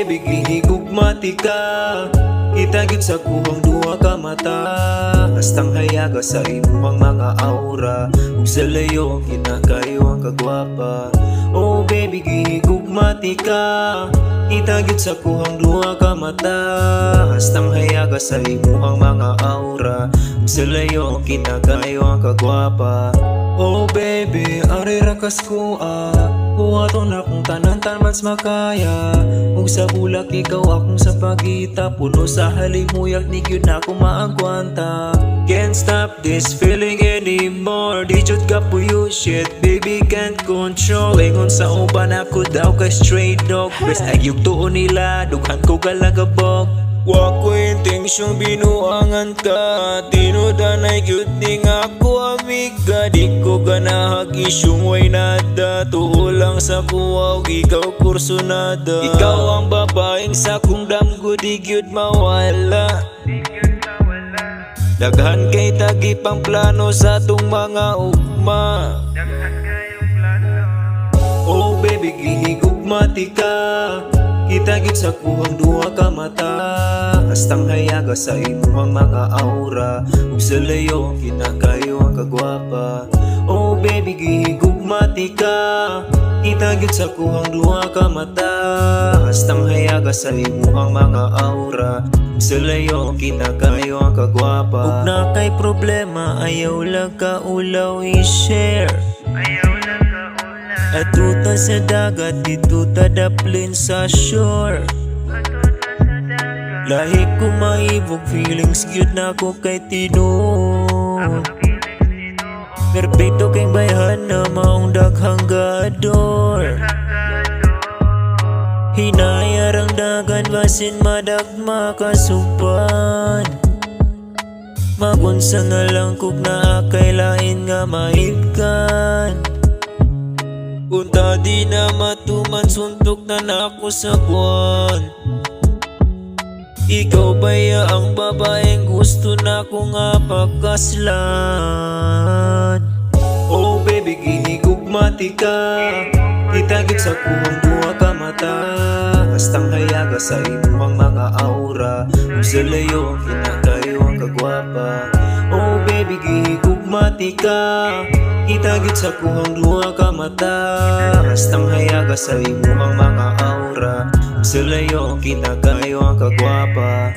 baby gihigugmati ka, kitagid sa kuhang duha ka mata. Hastang hayaga sa imuhang mga aura, ug sa layo kinakayo ang kagwapa. Oh baby gihigugmati ka, kitagid sa kuhang duha ka mata. Hastang hayaga sa imuhang mga aura, ug sa layo kinakayo ang kagwapa. Oh baby, ari rakas ko buhaton akong tanan mas makaya. Ug sa bulak ikaw akong sa pagita, puno sa halimuyak ni gyud na ako maagwanta. Can't stop this feeling anymore, di jud ka puyo shit, baby can't control. Ingon sa uban ako daw kay straight dog, best agyug tuon nila, dughan ko kalagabog. Wa ko intensyong binuangan ka, tinudanay gyud ning ako amiga. Di ko ganahag isyong way nada, tuo lang sa kuwaw ikaw kursunada. Ikaw ang babaeng sa kong damgo di gyud mawala. Daghan kay tagipang plano sa tong mga ugma. Oh baby gihigugmati ka, kitagid sa kuhang duha ka mata. Hastang hayaga sa imuhang mga aura, ug sa layo kinakayo ang kagwapa. Oh baby gihigugmati ka, kitagid sa kuhang duha ka mata. Hastang hayaga sa imuhang mga aura, ug sa layo kinakayo ang kagwapa. Ug na kay problema ayaw lang ka ulaw i-share. Atuta sa dagat, dito tadaplin sa shore. Lahi ko maibog, feelings gyud na ko kay Tinuod. Perpekto kay bayhan na maong daghang gador. Hinayarang dagan basin madagma kasupan. Magunsa nga lang kog naa kay lain nga maibkan. Unta di na matuman, suntok na nako sa buwan. Ikaw baya ang babaeng gusto na ko nga pakaslan. Oh baby gihigugmati ka, kitagid sa kuhang duha ka mata. Hastang hayaga sa imuhang mga aura, ug sa layo kinakayo ang kagwapa. Oh baby gihigugmati ka, kitagid sa kuhang duha ka mata. Hastang hayaga sa imuhang mga aura, ug sa layo kinakayo ang kagwapa.